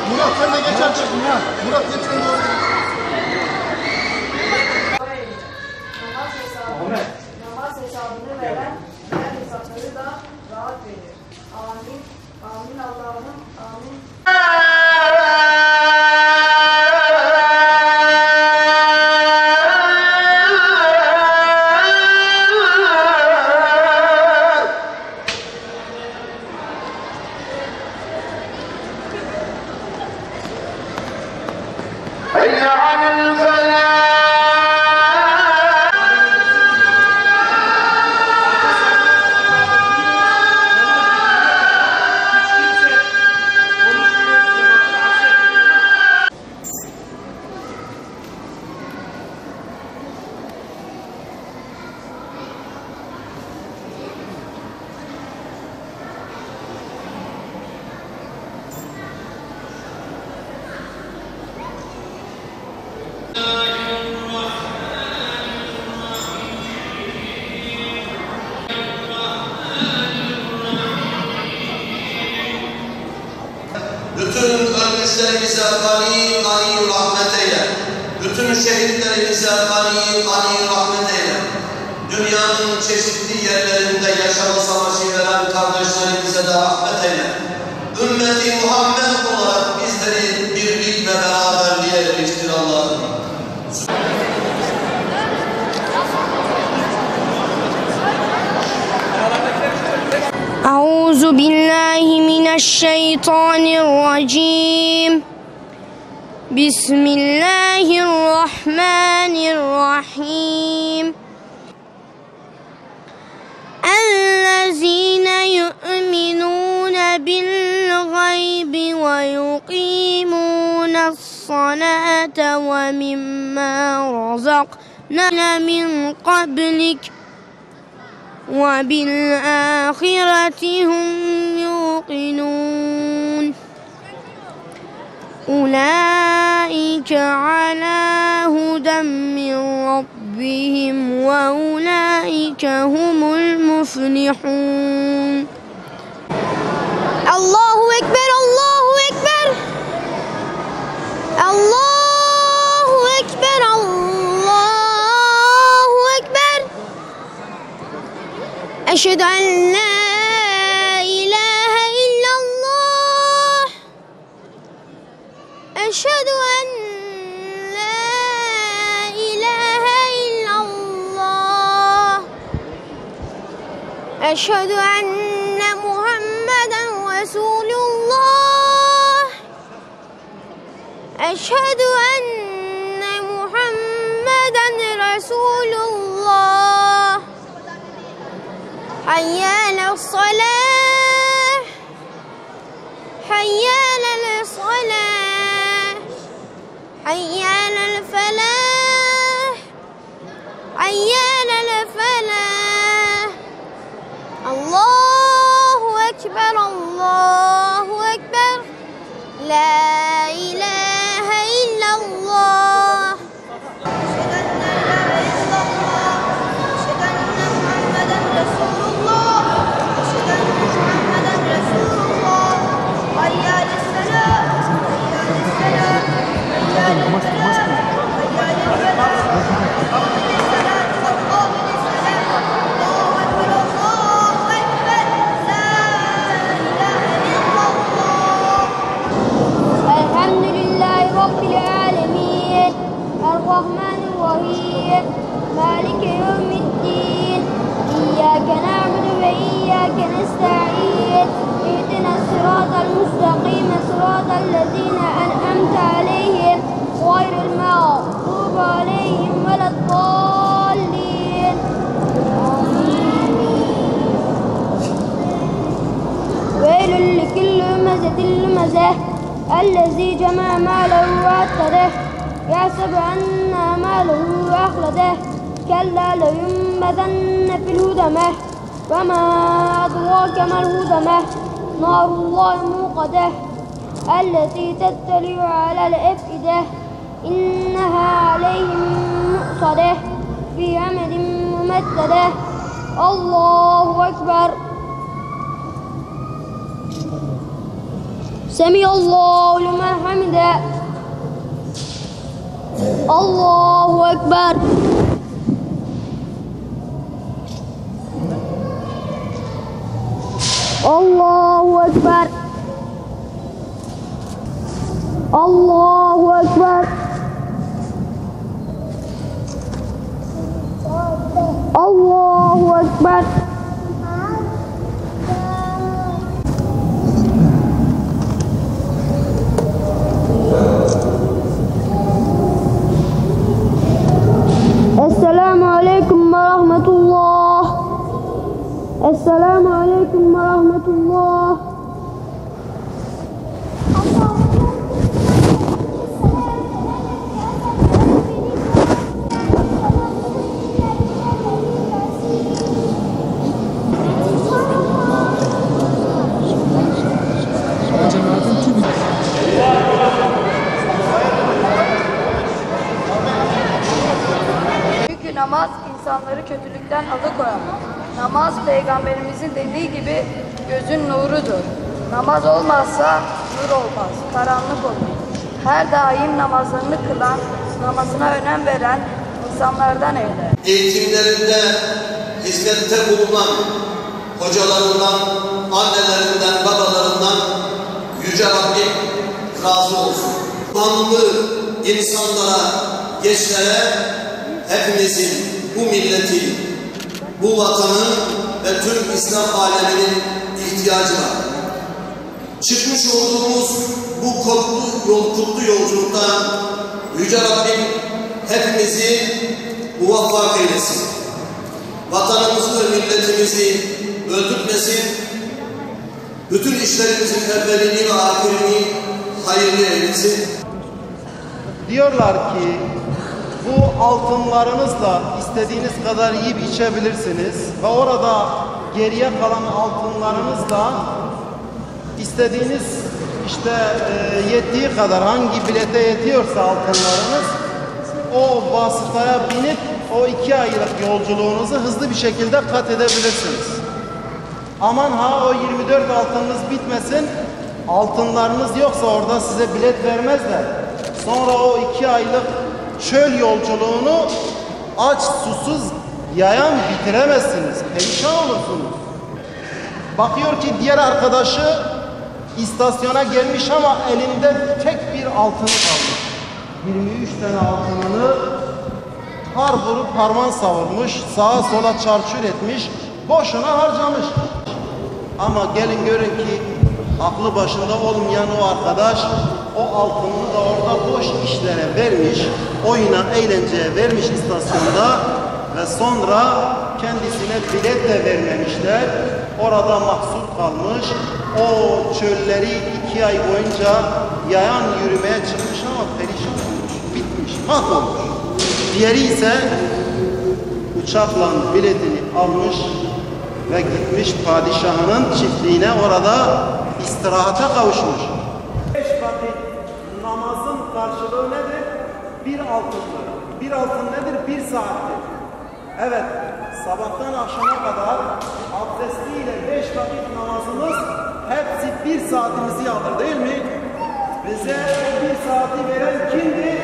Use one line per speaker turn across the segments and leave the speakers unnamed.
Murat sen de geç artık. Murat geç önce oraya.
Namaz hesabını veren diğer hesapları da rahat verir. Amin. Amin Allah'ım. Amin.
Bütün ölmüşlerimize gani rahmet eyle. Bütün şehitlerimize gani rahmet eyle. Dünyanın çeşitli yerlerinde yaşama savaşı veren kardeşlerimize de rahmet eyle. Ümmeti Muhammed olarak bizleri birlik ve beraberliğe eriştir Allah'ım.
أعوذ بالله من الشيطان الرجيم بسم الله الرحمن الرحيم الذين يؤمنون بالغيب ويقيمون الصلاة ومما رزقناهم من قبلك وبالآخرة هم يوقنون أولئك على هدى من ربهم وأولئك هم المفلحون الله أكبر الله أكبر الله أكبر الله أكبر أشهد أن لا إله إلا الله أشهد أن لا إله إلا الله أشهد أن محمدا رسول الله أشهد أن محمدا رسول الله حي على الصلاة حي على الصلاة حي على الفلاح حي على الفلاح الله أكبر الله أكبر لا إله إلا الله أشهد أن لا إله إلا الله أشهد أن محمدا رسول الله أشهد أن محمدا رسول الله حي على الصلاة حي على الصلاة حي على الفلاح حي على الفلاح قابل الصلاة قابل الصلاة الله أكبر الله أكبر لا إله إلا الله الحمد لله رب العالمين الرحمن الرحيم مالك يوم الدين إياك نعبد وإياك نستعين اهدنا الصراط المستقيم صراط الذين أنعمت عليهم غير المغضوب عليهم ولا الضالين ويل لكل همزة لمزة الذي جمع ماله وعدده يحسب أن ماله أخلده كلا لينبذن في الهدمة وما أدراك ما الهدمة نار الله الموقدة التي تطلع على الأفئدة إنها عليهم مؤصدة في عمد ممددة الله أكبر سمع الله لمن حمده الله أكبر الله أكبر الله أكبر الله أكبر السلام عليكم ورحمة الله السلام عليكم ورحمة الله
Çünkü namaz insanları kötülükten alıkoyar. Namaz Peygamberimizin dediği gibi gözün nurudur. Namaz olmazsa nur olmaz, karanlık olur. Her daim namazlarını kılan, namazına önem veren insanlardan eyle.
Eğitimlerinde hizmette bulunan hocalarından, annelerinden, babalarından Yüce Rabbim razı olsun. Manlı insanlara, gençlere hepimizin, bu milletin, bu vatanın ve tüm İslam aleminin ihtiyacı var. Çıkmış olduğumuz bu kutlu yolculukta Yüce Rabbim hepimizi muvaffak eylesin. Vatanımızı ve milletimizi öldürtmesin. Bütün işlerimizin evvelini ve ahirini hayırlı eylesin.
Diyorlar ki bu altınlarınızla istediğiniz kadar yiyip içebilirsiniz ve orada geriye kalan altınlarınızla istediğiniz yettiği kadar hangi bilete yetiyorsa altınlarınız o vasıtaya binip o 2 aylık yolculuğunuzu hızlı bir şekilde kat edebilirsiniz. Aman ha o 24 altınınız bitmesin, altınlarınız yoksa orada size bilet vermezler. Sonra o 2 aylık çöl yolculuğunu aç susuz yayan bitiremezsiniz. Perişan olursunuz. Bakıyor ki diğer arkadaşı istasyona gelmiş ama elinde tek bir altını kalmış. 23 tane altınını har vurup harman savurmuş, sağa sola çarçur etmiş, boşuna harcamış. Ama gelin görün ki aklı başında olmayan o arkadaş o altınını da orada boş işlere vermiş, oyuna, eğlenceye vermiş istasyonda ve sonra kendisine bilet de vermemişler. Orada mahsur kalmış, o çölleri 2 ay boyunca yayan yürümeye çıkmış ama perişan olmuş, bitmiş, mahvolmuş. Diğeri ise uçakla biletini almış ve gitmiş padişahının çiftliğine, orada istirahata kavuşmuş. 5 vakit namazın karşılığı nedir? 1 altındır. 1 altın nedir? 1 saattir. Evet, sabahtan akşama kadar abdestiyle 5 vakit namazımız hepsi 1 saatimizi alır değil mi? Bize o 1 saati veren kimdi?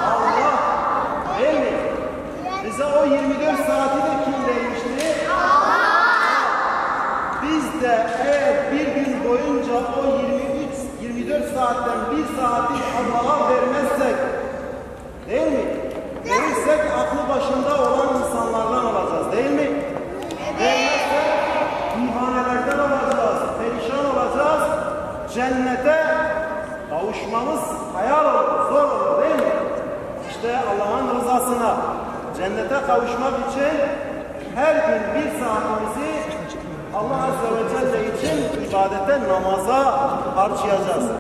Allah. Değil mi? Bize o 24 saati de kim vermişti? Biz de eğer bir gün boyunca o 24 saatten 1 saati Allah'a vermezsek, değil mi? Verirsek aklı başında olan insanlardan olacağız, değil mi? Vermezsek ihanelerden olacağız, perişan olacağız. Cennete kavuşmamız hayal olur, zor olur, değil mi? İşte Allah'ın rızasına, cennete kavuşmak için her gün 1 saatimizi Allah Azze ve Celle için ibadete, namaza harcayacağız.